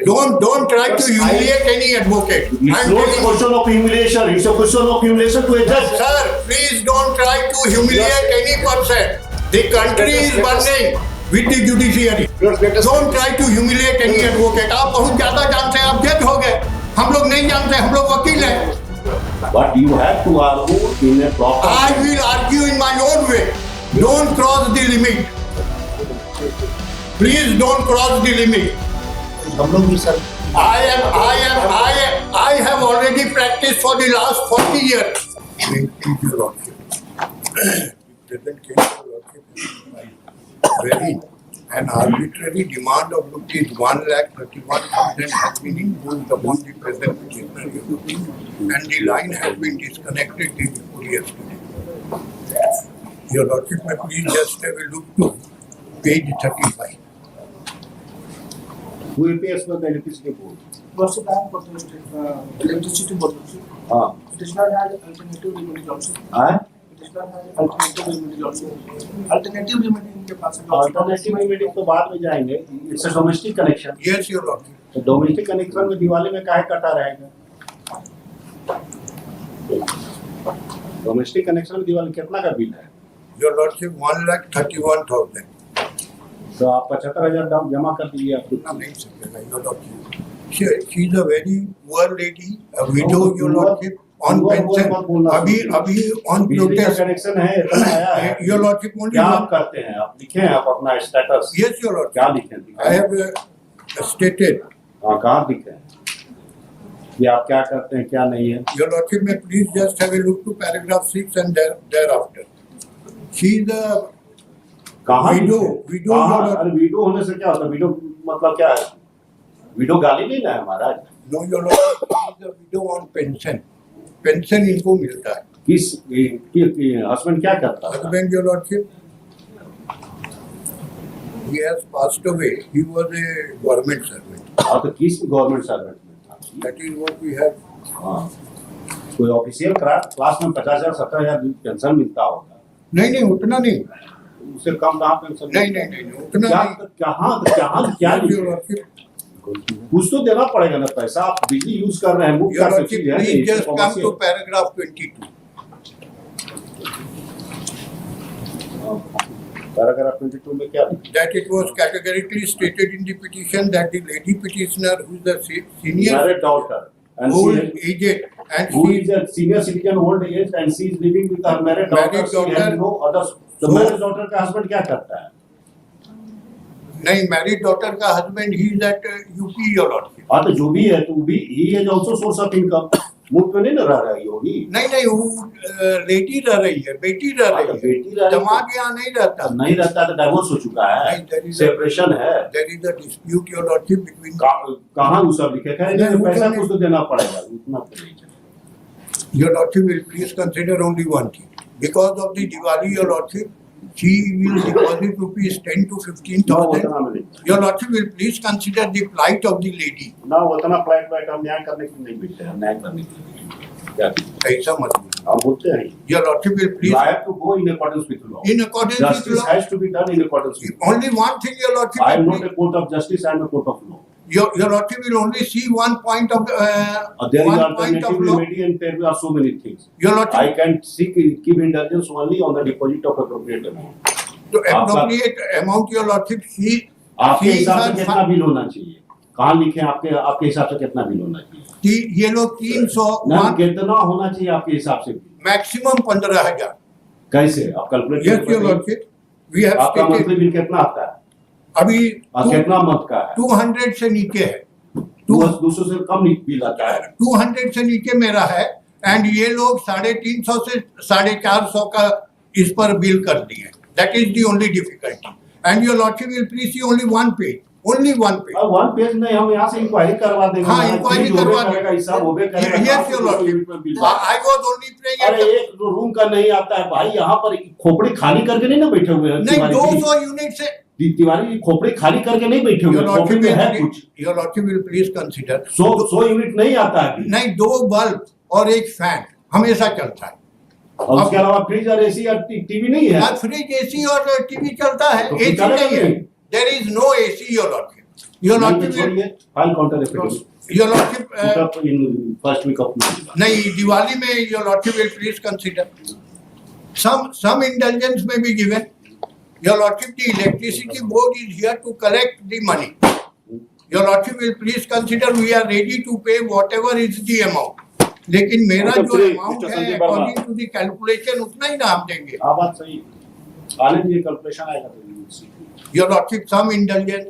Don't try to humiliate any advocate. It's not a question of humiliation. It's a question of humiliation to a judge. Sir, please don't try to humiliate any person. The country is burning with the judiciary. Don't try to humiliate any advocate. आप बहुत ज्यादा जानते हैं, आप जज हो गए, हम लोग नहीं जानते, हम लोग वकील हैं. But you have to argue in a proper. I will argue in my own way. Don't cross the limit. Please don't cross the limit. हम लोग भी sir I have already practiced for the last 40 years. Very an arbitrary demand of rupees 1,31,000 has been imposed upon the present petitioner, and the line has been disconnected day before yesterday. Your Lordship, may please just have a look to page 35. Who appears for the electricity board? Lordship, I am protesting electricity board. It is not had alternative remedy also. It is not had alternative remedy also. Alternative remedy इनके पास है. Alternative remedy तो बाद में जाएंगे. It's a domestic connection. Yes, Your Lordship. तो domestic connection में दिवाली में काहे कटा रहेगा? Domestic connection में दिवाली कितना का बिल है? Your Lordship, 1,31,000. तो आप 75,000 जमा कर दीजिए आप. इतना नहीं सकेगा, Your Lordship. She is a very poor lady, a widow, Your Lordship, on pension. अभी on बिजली का protest. कनेक्शन है, इतना आया है. Your Lordship, only क्या one. आप करते हैं? आप लिखें आप अपना स्टेटस. Yes, Your Lordship. क्या लिखें? I have stated. हाँ, कहाँ लिखें? कि आप क्या करते हैं, क्या नहीं है? Your Lordship, may please just have a look to paragraph 6 and thereafter. She is a कहाँ widow. लिखें? Widow, कहाँ? Your Lordship. अरे विडो होने से क्या होता है? विडो मतलब क्या है? विडो गाली नहीं ना है महाराज. No, Your Lordship, she is a widow on pension. Pension इनको मिलता है. किस हस्बैंड क्या करता है? Husband, Your Lordship, he has passed away. He was a government servant. हाँ, तो किस गवर्नमेंट सर्वेंट में था? That is what we have. हाँ, कोई ऑफिशियल क्लास में 50,000 70,000 पेंशन मिलता होगा. नहीं उतना नहीं. उससे कम कहाँ पेंशन? नहीं उतना क्या नहीं. क्या Your लिखे? Lordship, कुछ तो देना पड़ेगा ना पैसा. आप बिजली यूज कर रहे हैं, मुफ्त Your का Lordship, सब्सिडी है. please just come to paragraph 22. Paragraph 22 में क्या लिखा? That it was categorically stated in the petition that the lady petitioner, who is the senior Married daughter and old she aged and who she is a senior citizen old age and she is living with her married daughter. She has daughter. no other. तो married daughter का husband क्या करता है? नहीं married daughter का husband, he is at UP, Your Lordship. हाँ, तो जो भी है तो भी he is also source of income. मुफ्त में नहीं ना रह रही होगी. नहीं वो लेडी रह रही है, बेटी रह हाँ, तो रही है. बेटी रह रही है. दमाद यहाँ नहीं रहता. नहीं रहता तो डाइवोर्स हो चुका नहीं, there है. is a- सेपरेशन है. There is a dispute, Your Lordship, between. कहाँ वो सब लिखेगा? नहीं, पैसा नहीं. कुछ तो देना पड़ेगा. उतना तो नहीं. Your Lordship will please consider only one thing. Because of the Diwali, Your Lordship, she will deposit rupees 10 to ना 15,000. उतना में नहीं. Your Lordship will please consider the plight of the lady. ना उतना फ्लाइट वाइट हम न्याय करने के लिए नहीं बैठे हैं. न्याय करने के लिए क्या ऐसा मत बोलिए. हम बोलते हैं. Your Lordship will please, You have to go in accordance with law. in accordance with Justice law, has to be done in accordance with law. only one thing, Your Lordship. I am will not a please- court of justice. I am a court of law. Your Lordship will only see one point of There is one point alternative of law. remedy and there are so many things. Your I Lordship, can seek give indulgence only on the deposit of appropriate amount. to appropriate amount, Your Lordship, आपके she हिसाब से has- कितना bill होना चाहिए? कहाँ लिखे आपके हिसाब से कितना बिल होना चाहिए? ये लोग 300 ना कितना होना चाहिए आपके हिसाब से? मैक्सिमम 15,000. कैसे आप calculate Yes, Your Lordship, we have आपका मंथली stated बिल कितना आता है? अभी और कितना मंथ का है? 200 से नीचे है. 200 से कम बिल आता है. 200 से नीचे मेरा है, एंड ये लोग 350 से 450 का इस पर बिल कर दिए. That is the only difficulty. And your lordship will please see only one page. One page नहीं, हम यहाँ से इंक्वायरी करवा देंगे. हाँ, इंक्वायरी करवा देगा. हिसाब होबे करेगा. Yes, Your Lordship. I was only अरे प्रेइंग. एक रूम का नहीं आता है भाई. यहाँ पर खोपड़ी खाली करके नहीं ना बैठे हुए हैं. नहीं, 200 यूनिट से. तिवारी जी खोपड़ी खाली करके नहीं बैठे हुए हैं. खोपड़ी में है कुछ. Your lordship will please consider. 100 unit नहीं आता है. नहीं, 2 बल्ब और एक फैन हमेशा चलता है. और उसके अलावा फ्रिज और एसी और टीवी नहीं है. फ्रिज, एसी और टीवी चलता है. तो एसी चलेगा नहीं है. नहीं. There is no AC, your lordship. Your नहीं, Lordship will- छोड़िए, file counter affidavit. Your Lordship, Put up in first week of November. नहीं, दिवाली में Your Lordship will please consider. Some indulgence may be given. Your Lordship, the electricity board is here to collect the money. Your Lordship will please consider, we are ready to pay whatever is the amount. लेकिन मेरा तो जो please, amount Mr. है Sanjay Verma. According to the calculation उतना ही ना हम देंगे. हाँ, बात सही है। आने दीजिए, कैलकुलेशन आएगा तो you will see. Your lordship some intelligence,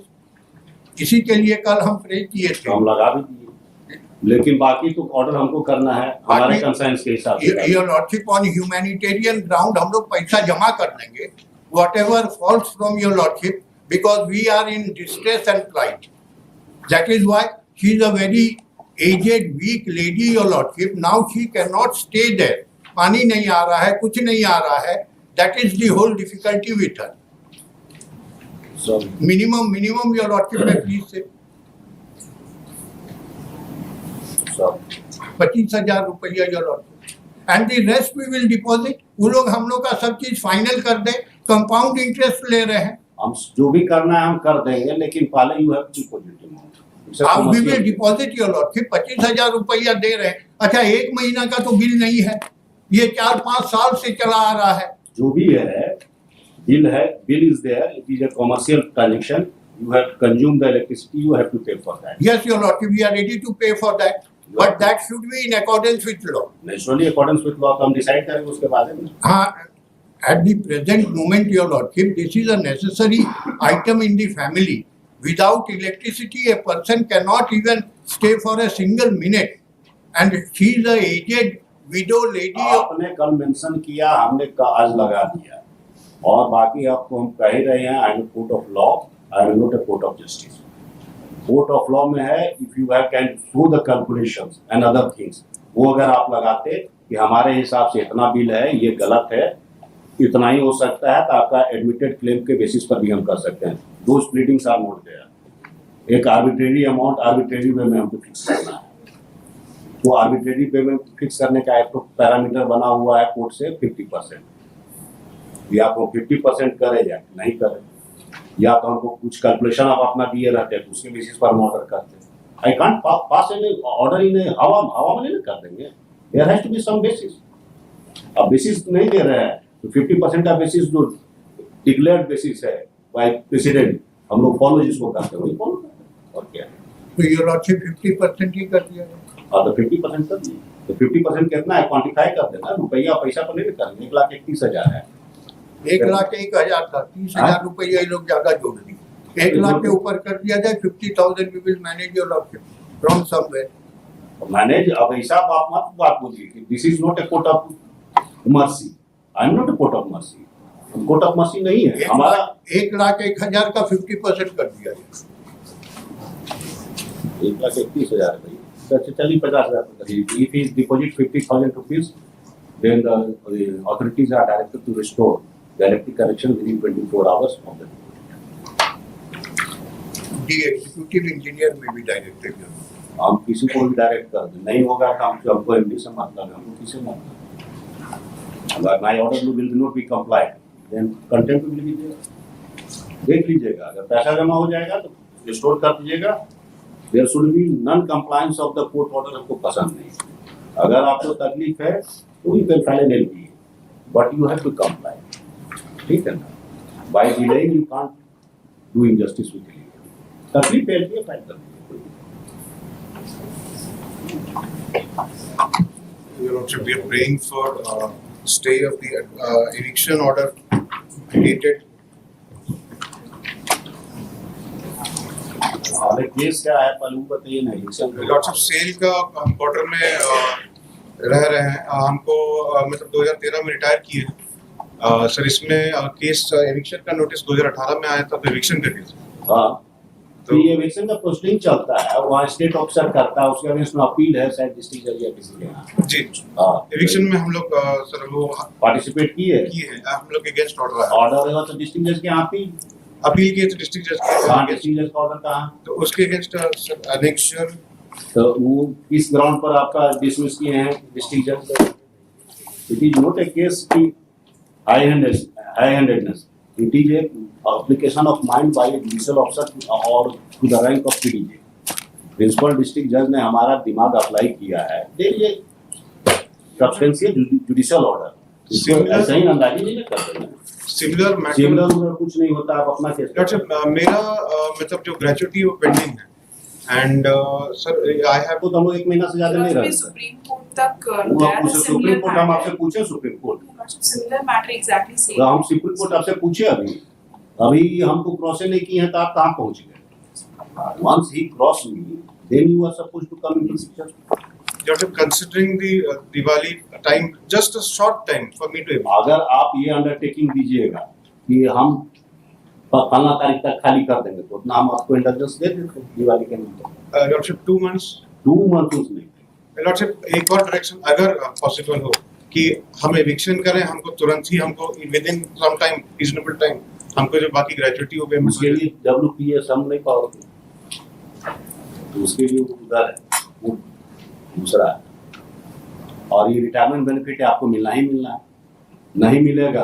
इसी के लिए कल हम प्रेज किए तो थे. हम लगा भी दिए, लेकिन बाकी तो ऑर्डर हमको करना है हमारे बाकी- कंसाइंस के हिसाब से। Your lordship on humanitarian ground हम लोग पैसा जमा कर देंगे, whatever falls from your lordship, because we are in distress and flight. That is why she is a very aged weak lady your lordship. Now she can not stay there. पानी नहीं आ रहा है, कुछ नहीं आ रहा है. That is the whole difficulty with her. Sorry. Minimum your lordship में प्लीज से Sorry. 25,000 रुपया your lordship, and the rest we will deposit. वो लोग हम लोग का सब चीज फाइनल कर दे. कंपाउंड इंटरेस्ट ले रहे हैं. हम जो भी करना है हम कर देंगे, लेकिन पहले you have to deposit amount. आप we will deposit your lordship. 25,000 रुपया दे रहे हैं. अच्छा, एक महीना का तो बिल नहीं है, ये 4-5 साल से चला आ रहा है. जो भी है, बिल है, bill is there, it is a commercial transaction, you have consume the electricity, you have to pay for that. Yes your lordship, we are ready to pay for that, but that should be in accordance with law. Naturally accordance with law हम decide करेंगे उसके बारे में। हाँ, at the present moment your lordship, this is a necessary item in the family. Without electricity a person cannot even stay for a single minute, and she is a aged widow lady. आपने कल mention किया, हमने आज लगा दिया, और बाकी आपको हम कह ही रहे हैं, I am court of law, I am not a court of justice. Court of law में है, if you have can do the calculations and other things, वो अगर आप लगाते कि हमारे हिसाब से इतना बिल है, ये गलत है, इतना ही हो सकता है, तो आपका एडमिटेड क्लेम के बेसिस पर भी हम कर सकते हैं। दो स्प्लिटिंग्स आर नॉट देयर। एक आर्बिट्रेरी अमाउंट आर्बिट्रेरी वे में हमको फिक्स करना है, तो आर्बिट्रेरी वे में फिक्स करने का एक तो पैरामीटर बना हुआ है कोर्ट से 50%, या तो 50% करे या नहीं करे, या तो हमको कुछ कैलकुलेशन आप अपना दिए रहते हैं तो उसके बेसिस पर हम ऑर्डर करते हैं। I can't pass any order in हवा में नहीं कर देंगे, there has to be some basis. अब बेसिस नहीं दे रहे हैं तो 50% का बेसिस जो डिक्लेयर्ड बेसिस है बाय प्रेसिडेंट, हम लोग फॉलो जिसको करते हैं वही फॉलो करते हैं, और क्या है। तो योर लॉर्डशिप 50% ही कर दिया है। और तो 50% कर दिए, तो 50% कितना है क्वांटिफाई कर देना, रुपया पैसा तो नहीं करेंगे। 1,31,000 है, 1,01,000 था, 30,000 रुपया ये लोग ज्यादा जोड़ दिए। 1 लाख के ऊपर कर दिया जाए, 50,000 we will manage your lordship from somewhere. Manage. अब ऐसा आप मत बात बोलिए कि this is not a court of mercy, I am not a court of mercy, court of mercy नहीं है हमारा। 1,01,000 का 50% कर दिया है। 1,31,000 भाई, तो चलिए 50,000 कर दीजिए। If is deposit 50,000 rupees, then the authorities are directed to restore the electric connection within 24 hours of the the executive engineer में भी डायरेक्टेड है। हम किसी को भी डायरेक्ट कर दें, नहीं होगा तो हमको एमडी से मतलब है, हमको किसी मतलब। अगर my order will not be complied, then contempt will be there. देख लीजिएगा, अगर पैसा जमा हो जाएगा तो रिस्टोर कर दीजिएगा। There should be non compliance of the court order, हमको पसंद नहीं। अगर आपको तकलीफ है तो you can file an LP, but you have to comply, ठीक है ना। By delaying you can't do injustice with legal. तकलीफ है तो फाइल कर दीजिए। Your Lordship, we are praying for stay of the eviction order dated. हमारे case क्या है पहले वो बताइए ना। Your Lordship, सेल का हम क्वार्टर में रह रहे हैं, हमको मतलब 2013 में रिटायर किए हैं सर। इसमें केस एविक्शन का नोटिस 2018 में आया था, तो एविक्शन कर दिया। हाँ, तो ये एविक्शन का प्रोसीडिंग चलता है, वहाँ स्टेट ऑफिसर करता है, उसके अगेंस्ट में अपील है शायद डिस्ट्रिक्ट जज या किसी के यहाँ। जी, हाँ, एविक्शन में हम लोग सर वो पार्टिसिपेट किए किए हैं, हम लोग के अगेंस्ट ऑर्डर आया। ऑर्डर है तो डिस्ट्रिक्ट जज के यहाँ अपील किए तो डिस्ट्रिक्ट जज कहाँ, डिस्ट्रिक्ट जज का ऑर्डर कहाँ, तो उसके अगेंस्ट सर एनेक्शन। तो वो किस ग्राउंड पर आपका डिसमिस किए हैं डिस्ट्रिक्ट जज? It is not a case की high handedness, It is a application of mind by a judicial officer और to the rank of PDJ. Principal district जज ने हमारा दिमाग अप्लाई किया है, देखिए सब्सटेंशियल जुडिशियल ऑर्डर इसको ऐसे ही अंदाजी नहीं कर देना। सिमिलर मैटर सिमिलर कुछ नहीं होता, आप अपना केस डॉक्टर मेरा मतलब जो ग्रेजुएटी वो पेंडिंग है एंड सर आई हैव तो हम लोग 1 महीना से ज्यादा नहीं रहे। सुप्रीम कोर्ट तक वो आप पूछे सुप्रीम कोर्ट, हम आपसे पूछे supreme court similar matter exactly same. तो हम सुप्रीम कोर्ट आपसे पूछे अभी हमको क्रॉस नहीं किए हैं तो आप कहाँ पहुँच गए? Once he crossed me, then you are supposed to come into picture. Doctor, considering the Diwali time, just a short time for me to. अगर आप ये अंडरटेकिंग दीजिएगा कि हम फलना तारीख तक खाली कर देंगे तो उतना हम आपको इंडल्जेंस दे देते हैं दिवाली के नंतर। डॉक्टर 2 months 2 months नहीं। डॉक्टर एक और डायरेक्शन अगर पॉसिबल हो कि हम एविक्शन करें, हमको तुरंत ही हमको within some time reasonable time हमको जो बाकी ग्रेजुएटी हो गए उसके लिए WPS हम नहीं पाओगे तो उसके लिए उधर है वो दूसरा है। और ये रिटायरमेंट बेनिफिट आपको मिलना ही मिलना है, नहीं मिलेगा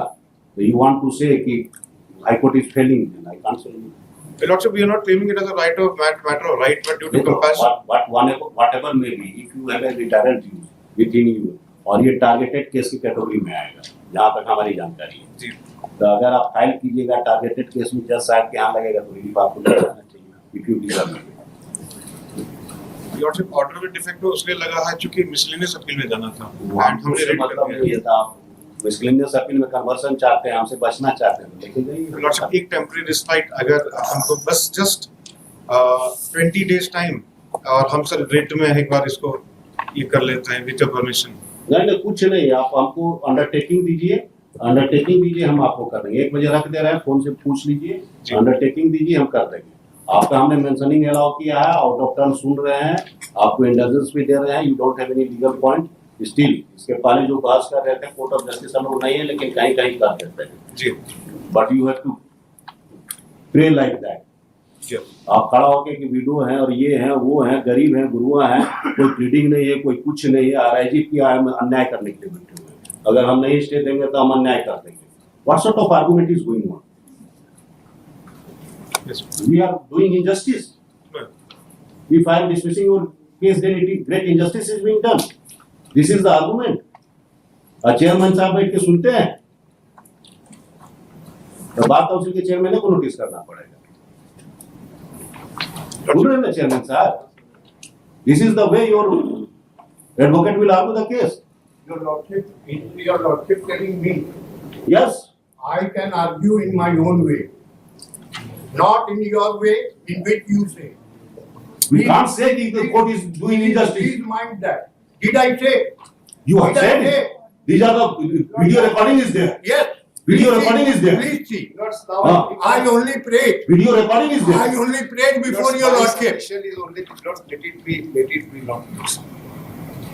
तो यू वांट टू से कि high court is failing and I can't say. Doctor, we are not claiming it as a matter of right, but due to compassion. whatever may be, if you have a retired Jew within you और ये targeted case की category में आएगा जहाँ तक हमारी जानकारी है जी। तो अगर आप फाइल कीजिएगा टारगेटेड केस में जज साहब के यहाँ लगेगा तो रिलीफ आपको मिल जाना चाहिए if you deserve it. Lordship order में डिफेक्ट उसके लगा है क्योंकि मिसलेनियस अपील में जाना था एंड हमने रेड कर मतलब दिया। ये था आप मिसलेनियस अपील में कन्वर्सन चाहते हैं, हमसे बचना चाहते हैं लेकिन नहीं। लॉर्डशिप एक टेम्परेरी रिस्पाइट अगर हमको बस जस्ट 20 days टाइम और हम सर रेट में एक बार इसको ये कर लेते हैं विद परमिशन। नहीं कुछ नहीं, आप हमको अंडरटेकिंग दीजिए हम आपको कर देंगे। 1 बजे रख दे रहे हैं, फोन से पूछ लीजिए, अंडरटेकिंग दीजिए हम कर देंगे। आपका हमने मेंशनिंग अलाउ किया है, आउट ऑफ टर्न सुन रहे हैं, आपको इंडल्जेंस भी दे रहे हैं, you don't have any legal point still. इसके पहले जो बहस कर रहे थे कोर्ट ऑफ जस्टिस हम लोग नहीं है लेकिन कहीं कहीं कर देते हैं जी, but you have to pray like that. आप खड़ा होके कि विडो हैं और ये हैं वो हैं गरीब हैं गुरुआ हैं, कोई प्लीडिंग नहीं है कोई कुछ नहीं है, आरआईजी की अन्याय करने के लिए बैठे हुए हैं। अगर हम नहीं स्टे देंगे तो हम अन्याय कर देंगे। What sort of argument is going on? We are doing injustice. If I am dismissing your case, then it is great injustice is being done. This is the argument. Chairman साहब बैठ के सुनते हैं तो बात काउंसिल के chairman को notice करना पड़ेगा। सुन रहे हैं चेयरमैन साहब, this is the way your advocate will argue the case. Your lordship telling me Yes. I can argue in my own way, not in your way in which you say. We can't say the court is doing injustice. Please mind that. Did I say? You have Did I said say? it. These are the video recording is there. Yes. Video Please recording see. is there. Please see. हाँ. I only prayed. Video recording is I there. only prayed before your lordship. Is only let it be not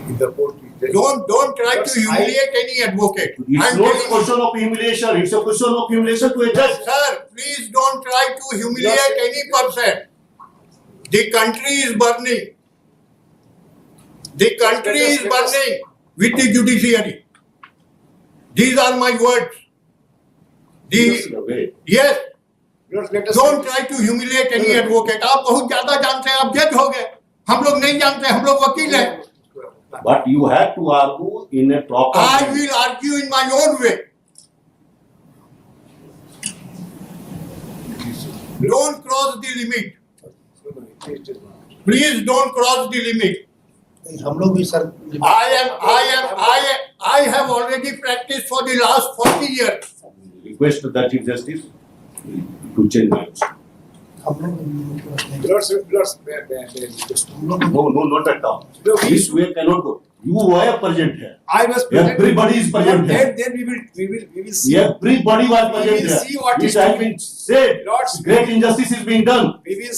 in the court. Don't try to humiliate any advocate. It's I'm not a telling you. question of humiliation. It's a question of humiliation to a judge. Sir, please don't try to humiliate any person. The country is burning. The country is burning with the judiciary. These are my words. This is the way. Yes, Let us don't try to humiliate any advocate. आप बहुत ज्यादा जानते हैं, आप जज हो गए। हम लोग नहीं जानते, हम लोग वकील हैं। But you have to argue in a proper I way. will argue in my own way. Don't cross the limit. Please don't cross the limit. हम लोग भी sir I have already practiced for the last 40 years. Request to the Chief Justice to change my answer. हम लोग No, not at all. This way cannot go. You were present here. I was present. Everybody is present here. Then we will see. Everybody was We present will here. see what It is has to be- been said. Lords, Great injustice is being done. We will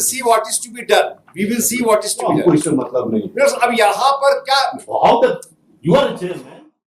see what is to be done. We will see what is to be हमको done. इससे मतलब नहीं। अब यहाँ पर क्या How the you are a chairman.